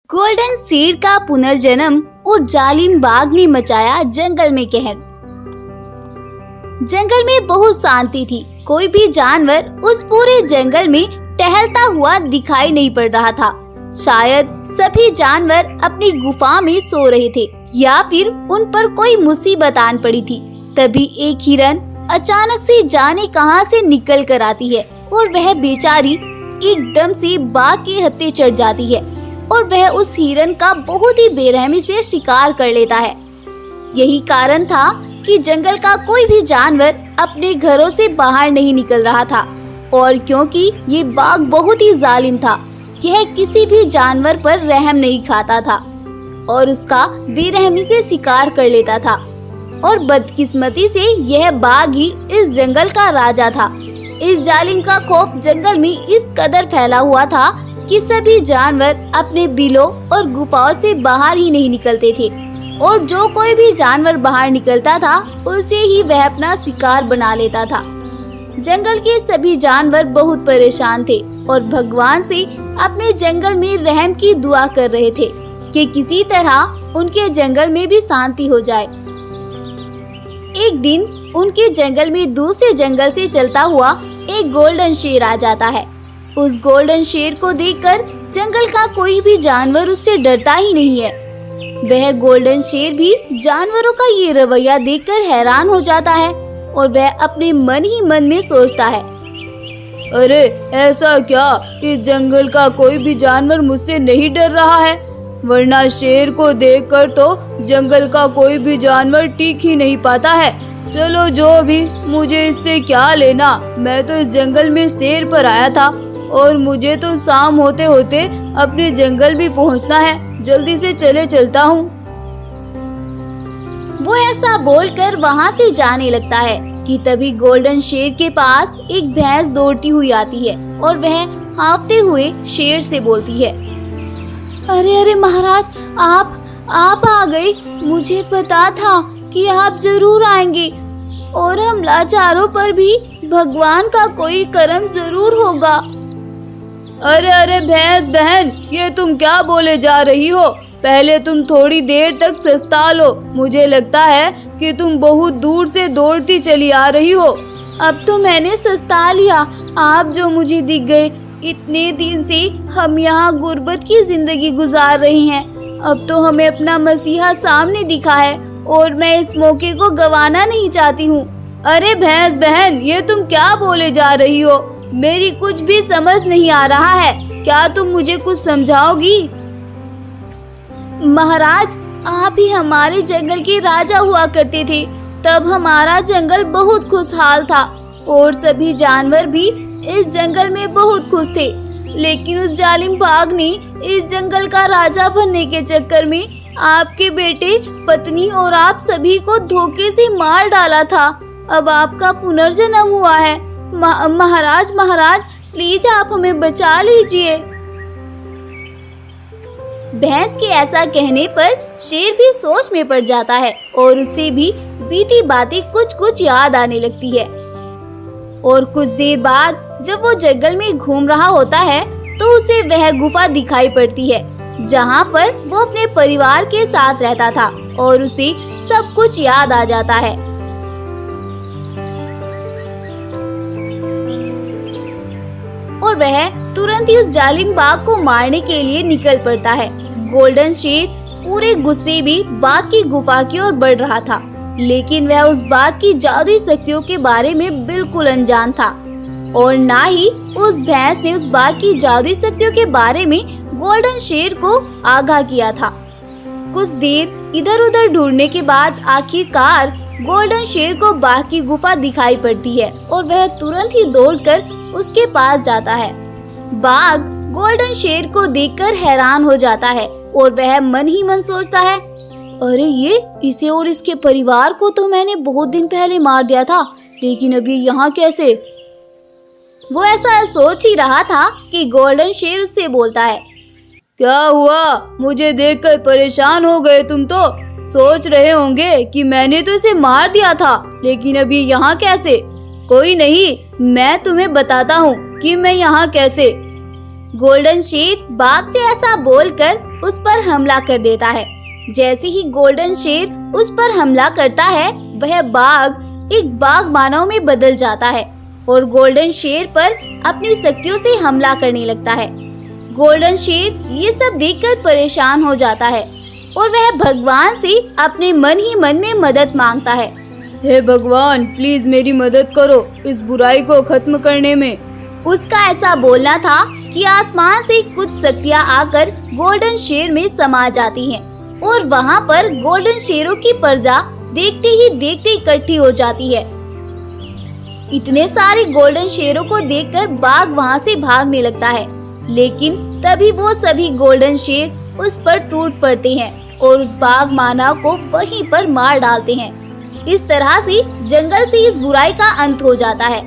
Golden शेर का पुनर्जन्म और जालिम बाघ ने मचाया जंगल में कहर। जंगल में बहुत शांति थी। कोई भी जानवर उस पूरे जंगल में टहलता हुआ दिखाई नहीं पड़ रहा था। शायद सभी जानवर अपनी गुफा में सो रहे थे या फिर उन पर कोई मुसीबत आन पड़ी थी। तभी एक हिरन अचानक से जाने कहां से निकल कर आती है और वह बेचारी एकदम से बाघ के हत्थे चढ़ जाती है और वह उस हिरन का बहुत ही बेरहमी से शिकार कर लेता है। यही कारण था कि जंगल का कोई भी जानवर अपने घरों से बाहर नहीं निकल रहा था, और क्योंकि ये बाघ बहुत ही जालिम था, यह किसी भी जानवर पर रहम नहीं खाता था और उसका बेरहमी से शिकार कर लेता था। और बदकिस्मती से यह बाघ ही इस जंगल का राजा था। इस जालिम का खौफ जंगल में इस कदर फैला हुआ था कि सभी जानवर अपने बिलों और गुफाओं से बाहर ही नहीं निकलते थे, और जो कोई भी जानवर बाहर निकलता था उसे ही वह अपना शिकार बना लेता था। जंगल के सभी जानवर बहुत परेशान थे और भगवान से अपने जंगल में रहम की दुआ कर रहे थे कि किसी तरह उनके जंगल में भी शांति हो जाए। एक दिन उनके जंगल में दूसरे जंगल से चलता हुआ एक गोल्डन शेर आ जाता है। उस गोल्डन शेर को देखकर जंगल का कोई भी जानवर उससे डरता ही नहीं है। वह गोल्डन शेर भी जानवरों का ये रवैया देखकर हैरान हो जाता है और वह अपने मन ही मन में सोचता है, अरे ऐसा क्या इस जंगल का कोई भी जानवर मुझसे नहीं डर रहा है, वरना शेर को देखकर तो जंगल का कोई भी जानवर टिक ही नहीं पाता है। चलो जो भी, मुझे इससे क्या लेना, मैं तो इस जंगल में सैर पर आया था और मुझे तो शाम होते होते अपने जंगल भी पहुंचना है, जल्दी से चलता हूँ। वो ऐसा बोलकर वहाँ से जाने लगता है कि तभी गोल्डन शेर के पास एक भैंस दौड़ती हुई आती है और वह हाँफते हुए शेर से बोलती है, अरे महाराज, आप आ गए। मुझे पता था कि आप जरूर आएंगे और हम लाचारों पर भी भगवान का कोई करम जरूर होगा। अरे भैंस बहन, ये तुम क्या बोले जा रही हो? पहले तुम थोड़ी देर तक सस्ता लो। मुझे लगता है कि तुम बहुत दूर से दौड़ती चली आ रही हो। अब तो मैंने सस्ता लिया, आप जो मुझे दिख गए। इतने दिन से हम यहाँ गुर्बत की जिंदगी गुजार रहे हैं, अब तो हमें अपना मसीहा सामने दिखा है और मैं इस मौके को गंवाना नहीं चाहती हूँ। अरे भैंस बहन, ये तुम क्या बोले जा रही हो? मेरी कुछ भी समझ नहीं आ रहा है, क्या तुम मुझे कुछ समझाओगी? महाराज, आप ही हमारे जंगल के राजा हुआ करते थे। तब हमारा जंगल बहुत खुशहाल था और सभी जानवर भी इस जंगल में बहुत खुश थे, लेकिन उस जालिम बाघ ने इस जंगल का राजा बनने के चक्कर में आपके बेटे, पत्नी और आप सभी को धोखे से मार डाला था। अब आपका पुनर्जन्म हुआ है। महाराज, प्लीज आप हमें बचा लीजिए। भैंस के ऐसा कहने पर शेर भी सोच में पड़ जाता है और उसे भी बीती बातें कुछ याद आने लगती है। और कुछ देर बाद जब वो जंगल में घूम रहा होता है तो उसे वह गुफा दिखाई पड़ती है जहाँ पर वो अपने परिवार के साथ रहता था और उसे सब कुछ याद आ जाता है। और वह तुरंत ही उस जालिम बाघ को मारने के लिए निकल पड़ता है। गोल्डन शेर पूरे गुस्से में बाघ की गुफा की ओर बढ़ रहा था, लेकिन वह उस बाघ की जादुई शक्तियों के बारे में बिल्कुल अनजान था और ना ही उस भैंस ने उस बाघ की जादुई शक्तियों के बारे में गोल्डन शेर को आगाह किया था। कुछ देर इधर उधर ढूंढने के बाद आखिरकार गोल्डन शेर को बाघ की गुफा दिखाई पड़ती है और वह तुरंत ही दौड़कर उसके पास जाता है। बाघ गोल्डन शेर को देखकर हैरान हो जाता है और वह मन ही मन सोचता है, अरे इसे और इसके परिवार को तो मैंने बहुत दिन पहले मार दिया था, लेकिन अब ये यहाँ कैसे? वो ऐसा सोच ही रहा था कि गोल्डन शेर उससे बोलता है, क्या हुआ? मुझे देखकर परेशान हो गए तुम तो? सोच रहे होंगे कि मैंने तो इसे मार दिया था, लेकिन अब ये यहाँ कैसे? कोई नहीं, मैं तुम्हें बताता हूँ कि मैं यहाँ कैसे। गोल्डन शेर बाघ से ऐसा बोलकर उस पर हमला कर देता है। जैसे ही गोल्डन शेर उस पर हमला करता है, वह बाघ एक बाघ मानव में बदल जाता है और गोल्डन शेर पर अपनी शक्तियों से हमला करने लगता है। गोल्डन शेर ये सब देखकर परेशान हो जाता है और वह भगवान से अपने मन ही मन में मदद मांगता है। हे भगवान, प्लीज मेरी मदद करो इस बुराई को खत्म करने में। उसका ऐसा बोलना था कि आसमान से कुछ शक्तियाँ आकर गोल्डन शेर में समा जाती हैं और वहाँ पर गोल्डन शेरों की प्रजा देखते ही देखते इकट्ठी हो जाती है। इतने सारे गोल्डन शेरों को देखकर बाघ वहाँ से भागने लगता है, लेकिन तभी वो सभी गोल्डन शेर उस पर टूट पड़ते हैं और उस बाघ मानव को वहीं पर मार डालते हैं। इस तरह से जंगल से इस बुराई का अंत हो जाता है।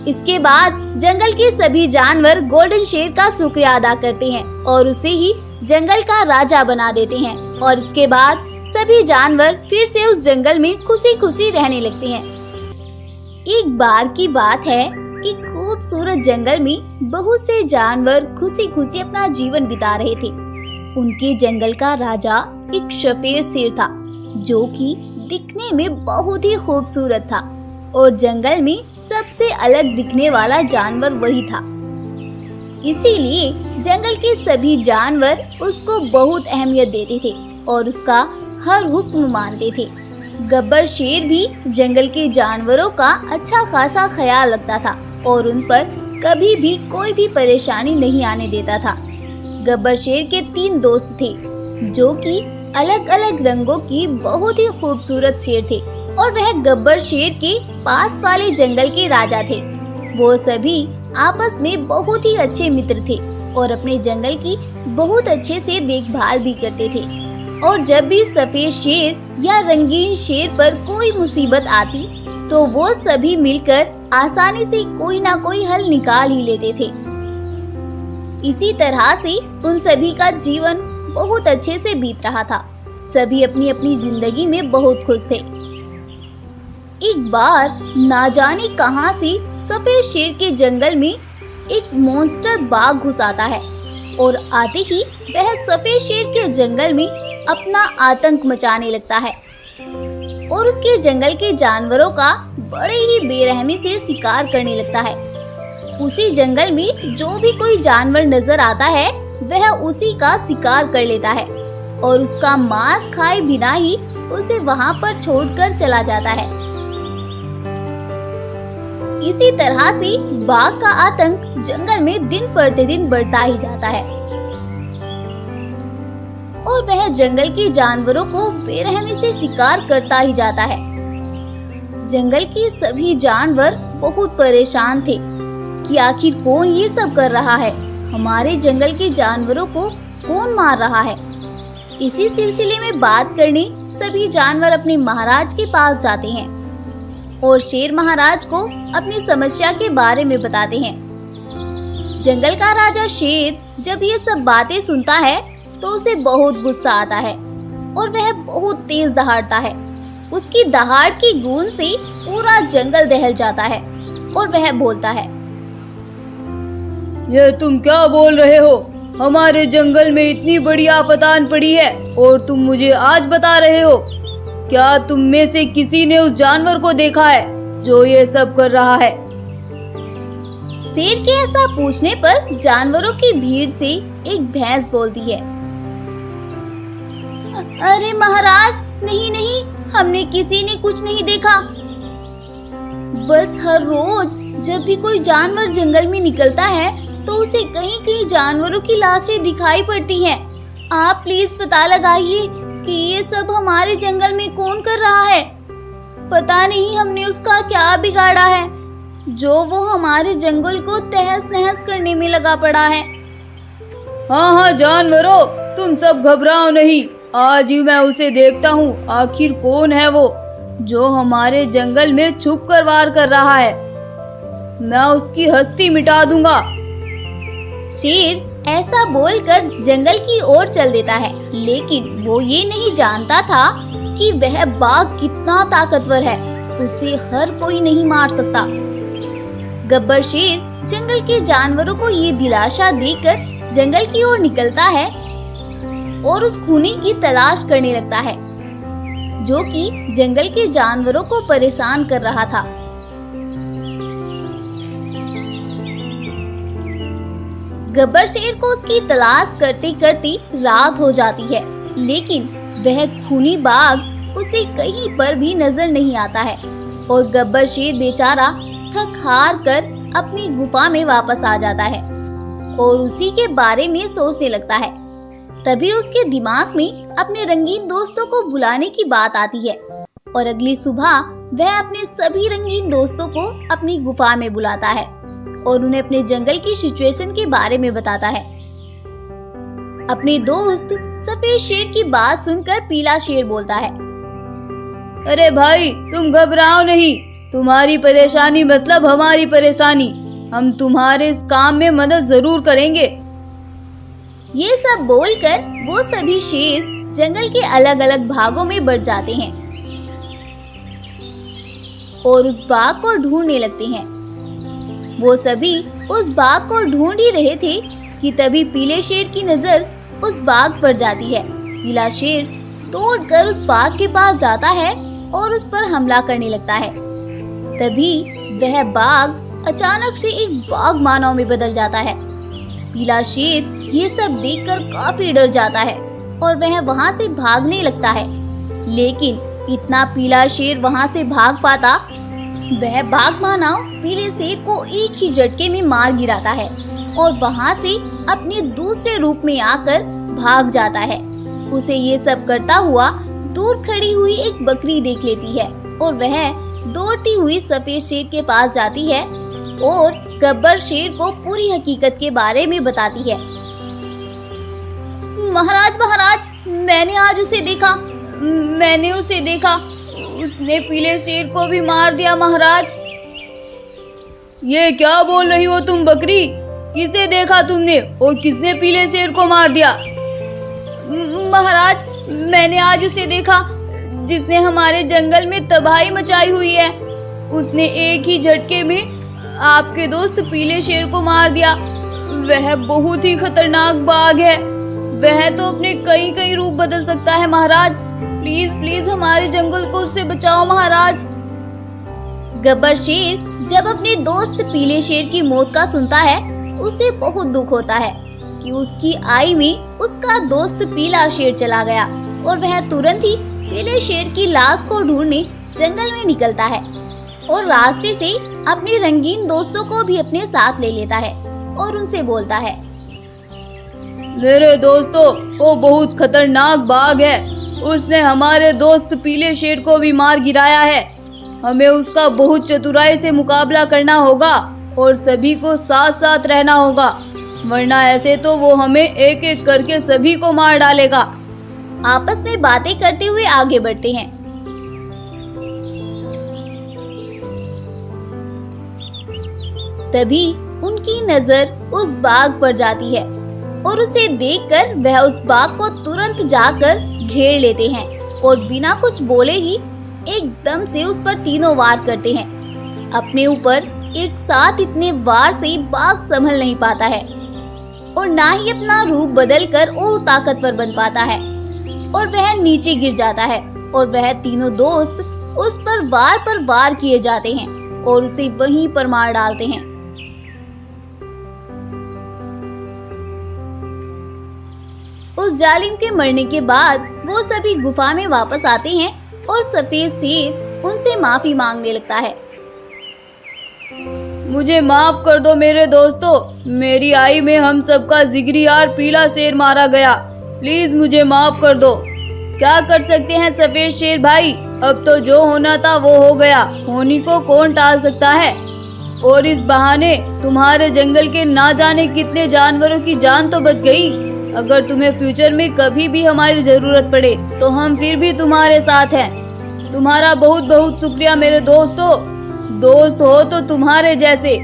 इसके बाद जंगल के सभी जानवर गोल्डन शेर का शुक्रिया अदा करते हैं और उसे ही जंगल का राजा बना देते हैं और इसके बाद सभी जानवर फिर से उस जंगल में खुशी खुशी रहने लगते हैं। एक बार की बात है कि खूबसूरत जंगल में बहुत से जानवर खुशी खुशी अपना जीवन बिता रहे थे। उनके जंगल का राजा एक सफेद शेर था, जो कि दिखने में बहुत ही खूबसूरत था और जंगल में सबसे अलग दिखने वाला जानवर वही था। इसीलिए जंगल के सभी जानवर उसको बहुत अहमियत देते थे और उसका हर हुक्म मानते थे। गब्बर शेर भी जंगल के जानवरों का अच्छा खासा ख्याल रखता था और उन पर कभी भी कोई भी परेशानी नहीं आने देता था। गब्बर शेर के 3 दोस्त थे, जो कि अलग अलग रंगों की बहुत ही खूबसूरत शेर थे और वह गब्बर शेर के पास वाले जंगल के राजा थे। वो सभी आपस में बहुत ही अच्छे मित्र थे और अपने जंगल की बहुत अच्छे से देखभाल भी करते थे। और जब भी सफेद शेर या रंगीन शेर पर कोई मुसीबत आती तो वो सभी मिलकर आसानी से कोई ना कोई हल निकाल ही लेते थे। इसी तरह से उन सभी का जीवन बहुत अच्छे से बीत रहा था। सभी अपनी अपनी जिंदगी में बहुत खुश थे। एक बार ना जाने कहां से सफेद शेर के जंगल में एक मॉन्स्टर बाघ घुस आता है और आते ही वह सफेद शेर के जंगल में अपना आतंक मचाने लगता है और उसके जंगल के जानवरों का बड़े ही बेरहमी से शिकार करने लगता है। उसी जंगल में जो भी कोई जानवर नजर आता है वह उसी का शिकार कर लेता है और उसका मांस खाए बिना ही उसे वहां पर छोड़कर चला जाता है। इसी तरह से बाघ का आतंक जंगल में दिन प्रतिदिन बढ़ता ही जाता है और वह जंगल के जानवरों को बेरहमी से शिकार करता ही जाता है। जंगल के सभी जानवर बहुत परेशान थे कि आखिर कौन ये सब कर रहा है, हमारे जंगल के जानवरों को कौन मार रहा है। इसी सिलसिले में बात करने सभी जानवर अपने महाराज के पास जाते हैं और शेर महाराज को अपनी समस्या के बारे में बताते हैं। जंगल का राजा शेर जब ये सब बातें सुनता है तो उसे बहुत गुस्सा आता है और वह बहुत तेज दहाड़ता है। उसकी दहाड़ की गूंज से पूरा जंगल दहल जाता है और वह बोलता है, ये तुम क्या बोल रहे हो? हमारे जंगल में इतनी बड़ी आफत आन पड़ी है और तुम मुझे आज बता रहे हो? क्या तुम में से किसी ने उस जानवर को देखा है जो ये सब कर रहा है? शेर के ऐसा पूछने पर जानवरों की भीड़ से एक भैंस बोलती है, अरे महाराज, नहीं नहीं, हमने किसी ने कुछ नहीं देखा। बस हर रोज जब भी कोई जानवर जंगल में निकलता है तो उसे कहीं कहीं जानवरों की लाशें दिखाई पड़ती हैं। आप प्लीज पता लगाइए कि ये सब हमारे जंगल में कौन कर रहा है। पता नहीं हमने उसका क्या बिगाड़ा है जो वो हमारे जंगल को तहस नहस करने में लगा पड़ा है। हाँ जानवरों, तुम सब घबराओ नहीं, आज ही मैं उसे देखता हूँ। आखिर कौन है वो जो हमारे जंगल में छुप कर वार कर रहा है। मैं उसकी हस्ती मिटा दूंगा। शेर ऐसा बोलकर जंगल की ओर चल देता है, लेकिन वो ये नहीं जानता था कि वह बाघ कितना ताकतवर है। उसे हर कोई नहीं मार सकता। गब्बर शेर जंगल के जानवरों को ये दिलासा देकर जंगल की ओर निकलता है और उस खूनी की तलाश करने लगता है, जो कि जंगल के जानवरों को परेशान कर रहा था। गब्बर शेर को उसकी तलाश करते करते रात हो जाती है, लेकिन वह खूनी बाघ उसे कहीं पर भी नजर नहीं आता है और गब्बर शेर बेचारा थक हार कर अपनी गुफा में वापस आ जाता है और उसी के बारे में सोचने लगता है। तभी उसके दिमाग में अपने रंगीन दोस्तों को बुलाने की बात आती है और अगली सुबह वह अपने सभी रंगीन दोस्तों को अपनी गुफा में बुलाता है और उन्हें अपने जंगल की सिचुएशन के बारे में बताता है। अपने दोस्त सफेद शेर की बात सुनकर पीला शेर बोलता है, अरे भाई, तुम घबराओ नहीं, तुम्हारी परेशानी मतलब हमारी परेशानी, हम तुम्हारे इस काम में मदद जरूर करेंगे। ये सब बोलकर वो सभी शेर जंगल के अलग अलग भागों में बढ़ जाते हैं और उस बाघ को ढूंढने लगते हैं। वो सभी उस बाघ को ढूंढ ही रहे थे कि तभी पीले शेर की नजर उस बाघ पर जाती है। पीला शेर दौड़कर उस बाघ के पास जाता है और उस पर हमला करने लगता है। तभी वह बाघ अचानक से एक बाघ मानव में बदल जाता है। पीला शेर ये सब देखकर काफी डर जाता है और वह वहां से भागने लगता है, लेकिन इतना पीला शेर वहां से भाग पाता, वह बाघ मानव पीले शेर को एक ही झटके में मार गिराता है और वहां से अपने दूसरे रूप में आकर भाग जाता है। उसे ये सब करता हुआ दूर खड़ी हुई एक बकरी देख लेती है और वह दौड़ती हुई सफेद शेर के पास जाती है और गब्बर शेर को पूरी हकीकत के बारे में बताती है। महाराज महाराज, मैंने आज उसे देखा, उसने पीले शेर को भी मार दिया महाराज। ये क्या बोल रही हो तुम बकरी? किसे देखा तुमने और किसने पीले शेर को मार दिया? महाराज, मैंने आज उसे देखा जिसने हमारे जंगल में तबाही मचाई हुई है। उसने एक ही झटके में आपके दोस्त पीले शेर को मार दिया। वह बहुत ही खतरनाक बाघ है, वह तो अपने कई कई रूप बदल सकता है महाराज। प्लीज प्लीज हमारे जंगल को उससे बचाओ महाराज। गब्बर शेर जब अपने दोस्त पीले शेर की मौत का सुनता है, उसे बहुत दुख होता है कि उसकी आई में उसका दोस्त पीला शेर चला गया और वह तुरंत ही पीले शेर की लाश को ढूंढने जंगल में निकलता है और रास्ते से अपने रंगीन दोस्तों को भी अपने साथ ले लेता है और उनसे बोलता है, मेरे दोस्तों, वो बहुत खतरनाक बाघ है। उसने हमारे दोस्त पीले शेर को भी मार गिराया है। हमें उसका बहुत चतुराई से मुकाबला करना होगा और सभी को साथ साथ रहना होगा, वरना ऐसे तो वो हमें एक एक करके सभी को मार डालेगा। आपस में बातें करते हुए आगे बढ़ते हैं। तभी उनकी नजर उस बाघ पर जाती है और उसे देखकर वह उस बाघ को तुरंत जाकर घेर लेते हैं और बिना कुछ बोले ही एकदम से उस पर तीनों वार करते हैं। अपने ऊपर एक साथ इतने वार से बाघ संभल नहीं पाता है और ना ही अपना रूप बदलकर और ताकतवर बन पाता है और वह नीचे गिर जाता है और वह तीनों दोस्त उस पर वार किए जाते हैं और उसे वहीं पर मार डालते हैं। उस जालिम के मरने के बाद वो सभी गुफा में वापस आते हैं और सफेद शेर उनसे माफी मांगने लगता है। मुझे माफ कर दो मेरे दोस्तों, मेरी आई में हम सबका जिगरी यार पीला शेर मारा गया। प्लीज मुझे माफ कर दो। क्या कर सकते हैं सफेद शेर भाई, अब तो जो होना था वो हो गया, होनी को कौन टाल सकता है। और इस बहाने तुम्हारे जंगल के ना जाने कितने जानवरों की जान तो बच गई। अगर तुम्हें फ्यूचर में कभी भी हमारी जरूरत पड़े तो हम फिर भी तुम्हारे साथ हैं। तुम्हारा बहुत बहुत शुक्रिया मेरे दोस्तों, दोस्त हो तो तुम्हारे जैसे।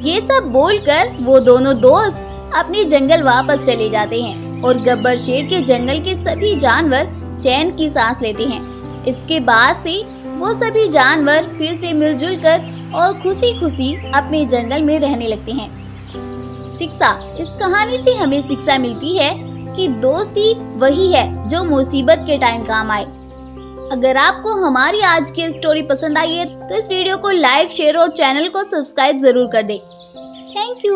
ये सब बोलकर वो दोनों दोस्त अपने जंगल वापस चले जाते हैं और गब्बर शेर के जंगल के सभी जानवर चैन की सांस लेते हैं। इसके बाद से वो सभी जानवर फिर से मिलजुल कर और खुशी खुशी अपने जंगल में रहने लगते हैं। शिक्षा, इस कहानी से हमें शिक्षा मिलती है कि दोस्ती वही है जो मुसीबत के टाइम काम आए। अगर आपको हमारी आज की स्टोरी पसंद आई है तो इस वीडियो को लाइक, शेयर और चैनल को सब्सक्राइब जरूर कर दें। Thank you.